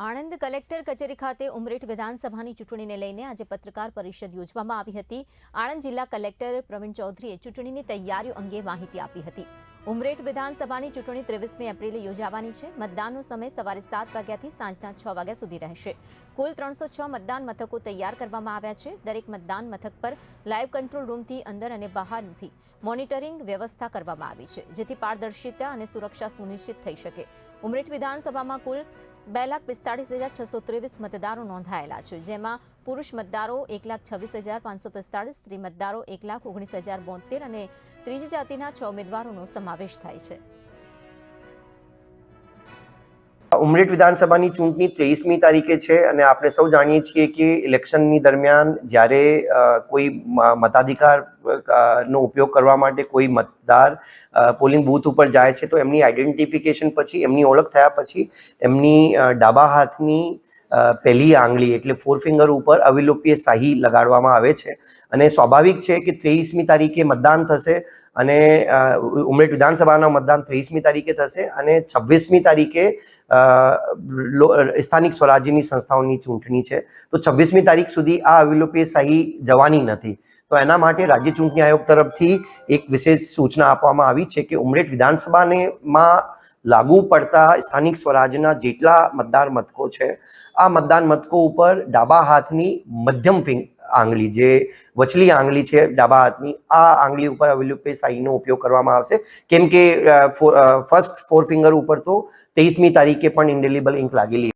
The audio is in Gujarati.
આણંદ કલેક્ટર કચેરી ખાતે ઉમરેઠ વિધાનસભાની ચૂંટણીને લઈને આજે પત્રકાર પરિષદ યોજવામાં આવી હતી। આણંદ જિલ્લા કલેક્ટર પ્રવીણ ચૌધરીએ ચૂંટણીની તૈયારીઓ અંગે માહિતી આપી હતી। ઉમરેઠ વિધાનસભાની ચૂંટણી 23મી એપ્રિલે યોજાવાની છે। મતદાનનો સમય સવારે 7 વાગ્યાથી સાંજના 6 વાગ્યા સુધી રહેશે। કુલ 306 મતદાન મથકો તૈયાર કરવામાં આવ્યા છે। દરેક મતદાન મથક પર લાઈવ કંટ્રોલ રૂમથી અંદર અને બહારથી મોનિટરિંગ વ્યવસ્થા કરવામાં આવી છે, જેથી પારદર્શિતા અને સુરક્ષા સુનિશ્ચિત થઈ શકે। ઉમરેઠ વિધાનસભામાં કુલ 2,45,623 મતદારો નોંધાયેલા છે, જેમાં પુરુષ મતદારો 1,26,545, સ્ત્રી મતદારો 1,19,072 અને ત્રીજી જાતિના 6 ઉમેદવારોનો સમાવેશ થાય છે। ઉમરેઠ વિધાનસભાની ચૂંટણી 23મી તારીખે છે અને આપણે સૌ જાણીએ છીએ કે ઇલેક્શનની દરમિયાન જ્યારે કોઈ મતાધિકાર નો ઉપયોગ કરવા માટે કોઈ મતદાર પોલિંગ બૂથ ઉપર જાય છે તો એમની આઈડેન્ટિફિકેશન પછી, એમની ઓળખ થયા પછી એમની ડાબા હાથની પહેલી આંગળી એટલે 4 ફિંગર ઉપર અવિલોપ્ય શાહી લગાડવામાં આવે છે અને સ્વાભાવિક છે કે 23મી તારીખે મતદાન થશે અને ઉમરેઠ વિધાનસભાના મતદાન 23મી તારીખે થશે અને 26મી તારીખે સ્થાનિક સ્વરાજ્યની સંસ્થાઓની ચૂંટણી છે। તો 26મી તારીખ સુધી આ અવિલોપ્ય શાહી જવાની નથી। તો એના માટે રાજ્ય ચૂંટણી આયોગ તરફથી એક વિશેષ સૂચના આપવામાં આવી છે કે ઉમરેઠ વિધાનસભામાં લાગુ પડતા સ્થાનિક સ્વરાજ્યના જેટલા મતદાર મથકો છે, આ મતદાન મથકો ઉપર ડાબા હાથની મધ્યમ આંગળી, જે વચલી આંગળી છે ડાબા હાથની, આ આંગળી ઉપર અવિલોપ્ય શાહીનો ઉપયોગ કરવામાં આવશે, કેમ કે ફર્સ્ટ 4 ફિંગર ઉપર તો 23મી તારીખે પણ ઇન્ડેલિબલ ઇંક લાગેલી